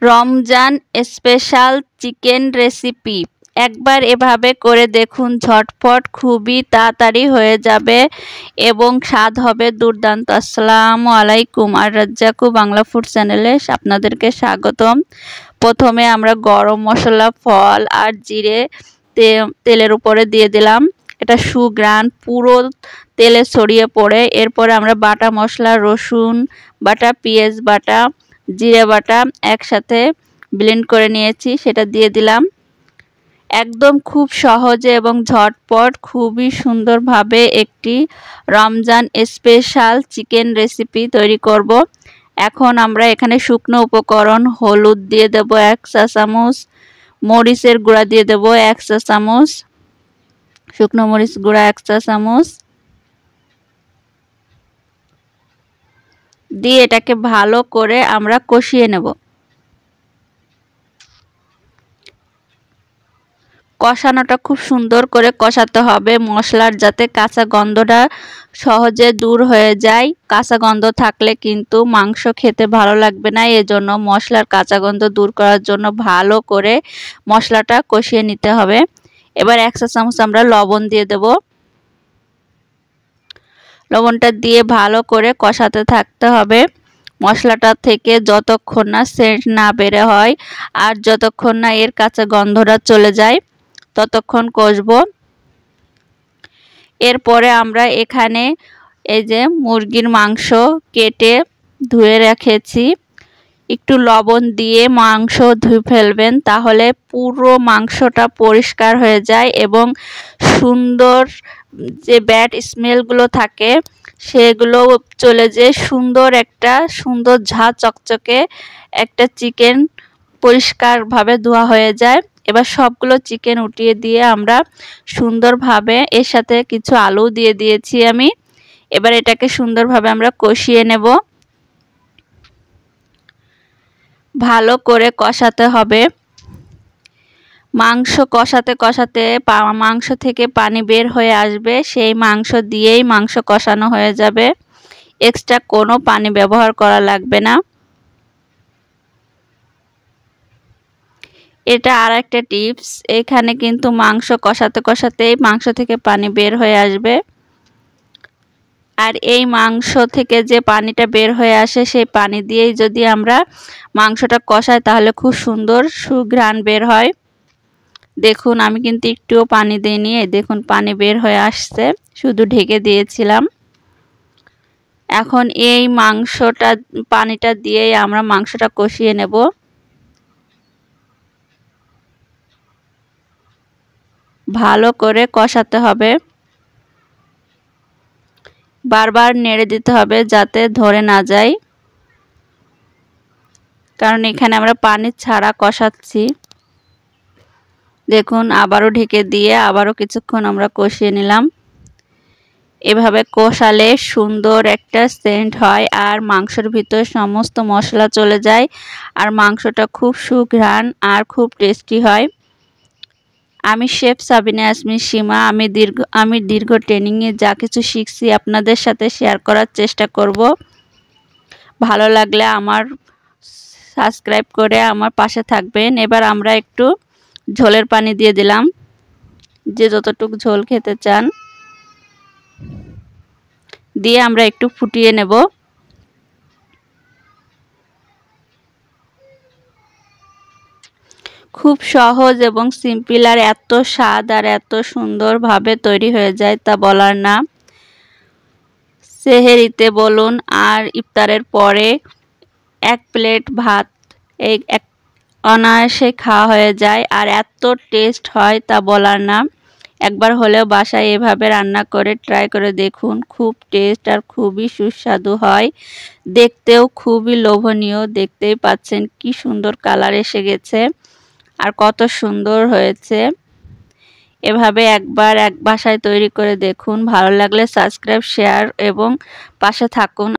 Ramzan special chicken recipe. একবার এভাবে করে দেখুন, ঝটপট খুবই তাড়াতাড়ি হয়ে যাবে এবং স্বাদ হবে দুর্দান্ত। আসসালামু আলাইকুম, আর রাজ্জাকু বাংলা ফুড চ্যানেলে আপনাদেরকে স্বাগতম। প্রথমে আমরা গরম মশলা, ফল আর জিরে তেলের উপরে দিয়ে দিলাম। এটা সুঘ্রাণ পুরো তেলে ছড়িয়ে পড়ে। এরপরে আমরা বাটা মশলা, রসুন বাটা, পেঁয়াজ বাটা, জিরে বাটা একসাথে ব্লেন্ড করে নিয়েছি, সেটা দিয়ে দিলাম। একদম খুব সহজে এবং ঝটপট খুবই সুন্দরভাবে একটি রমজান স্পেশাল চিকেন রেসিপি তৈরি করব। এখন আমরা এখানে শুকনো উপকরণ হলুদ দিয়ে দেব 1 চা চামচ, মরিচের গুঁড়া দিয়ে দেব 1 চা চামচ, শুকনো মরিচ গুঁড়া 1 চা চামচ দিয়ে এটাকে ভালো করে আমরা কষিয়ে নেব। কষানোটা খুব সুন্দর করে কষাতে হবে, মশলার যাতে কাঁচা গন্ধটা সহজে দূর হয়ে যায়। কাঁচা গন্ধ থাকলে কিন্তু মাংস খেতে ভালো লাগবে না। এজন্য মশলার কাঁচা গন্ধ দূর করার জন্য ভালো করে মশলাটা কষিয়ে নিতে হবে। এবার 1 চা চামচ আমরা লবণ দিয়ে দেব। লবণটা দিয়ে ভালো করে কষাতে থাকতে হবে। মশলাটা থেকে যতক্ষণ না সেন্ট না বের হয় আর যতক্ষণ না এর কাঁচা গন্ধটা চলে যায় ততক্ষণ কষবো। এরপরে আমরা এখানে এই যে মুরগির মাংস কেটে ধুয়ে রেখেছি, একটু লবণ দিয়ে মাংস ধুয়ে ফেলবেন, তাহলে পুরো মাংসটা পরিষ্কার হয়ে যায় এবং সুন্দর যে ব্যাড স্মেলগুলো থাকে সেগুলো চলে যেয়ে সুন্দর ঝাঁ চকচকে একটা চিকেন পরিষ্কারভাবে ধোয়া হয়ে যায়। এবার সবগুলো চিকেন উঠিয়ে দিয়ে আমরা সুন্দরভাবে এর সাথে কিছু আলু দিয়ে দিয়েছি আমি। এবার এটাকে সুন্দরভাবে আমরা কষিয়ে নেব। ভালো করে কষাতে হবে। মাংস কষাতে কষাতে মাংস থেকে পানি বের হয়ে আসবে, সেই মাংস দিয়েই মাংস কষানো হয়ে যাবে। এক্সট্রা কোনো পানি ব্যবহার করা লাগবে না। এটা আর একটা টিপস, এখানে কিন্তু মাংস কষাতে কষাতেই মাংস থেকে পানি বের হয়ে আসবে। আর এই মাংস থেকে যে পানিটা বের হয়ে আসে সেই পানি দিয়েই যদি আমরা মাংসটা কষাই তাহলে খুব সুন্দর সুঘ্রাণ বের হয়। দেখুন আমি কিন্তু একটুও পানি দিইনি, দেখুন পানি বের হয়ে আসছে, শুধু ঢেকে দিয়েছিলাম। এখন এই পানিটা দিয়েই আমরা মাংসটা কষিয়ে নেব। ভালো করে কষাতে হবে, বারবার নেড়ে দিতে হবে যাতে ধরে না যায়, কারণ এখানে আমরা পানি ছাড়া কষাচ্ছি। দেখুন আবারও ঢেকে দিয়ে আবারও কিছুক্ষণ আমরা কষিয়ে নিলাম। এভাবে কষালে সুন্দর একটা সেন্ট হয় আর মাংসের ভিতর সমস্ত মশলা চলে যায় আর মাংসটা খুব সুঘ্রাণ আর খুব টেস্টি হয়। আমি শেফ সাবিনা ইয়াসমিন সীমা। আমি দীর্ঘ ট্রেনিংয়ে যা কিছু শিখছি আপনাদের সাথে শেয়ার করার চেষ্টা করব। ভালো লাগলে আমার সাবস্ক্রাইব করে আমার পাশে থাকবেন। এবার আমরা একটু ঝোলের পানি দিয়ে দিলাম, যে যতটুকু ঝোল খেতে চান দিয়ে আমরা একটু ফুটিয়ে নেব। খুব সহজ এবং সিম্পল, আর এত স্বাদ আর এত সুন্দরভাবে তৈরি হয়ে যায় তা বলার না। সেহেরিতে বলুন আর ইফতারের পরে 1 প্লেট ভাত অনায়াসে খাওয়া হয়ে যায় আর এত টেস্ট হয় তা বলার না। একবার হলেও বাসায় এভাবে রান্না করে ট্রাই করে দেখুন, খুব টেস্ট আর খুবই সুস্বাদু হয়, দেখতেও খুবই লোভনীয়। দেখতেই পাচ্ছেন কি সুন্দর কালার এসে গেছে আর কত সুন্দর হয়েছে। এভাবে একবার বাসায় তৈরি করে দেখুন। ভালো লাগলে সাবস্ক্রাইব, শেয়ার এবং পাশে থাকুন।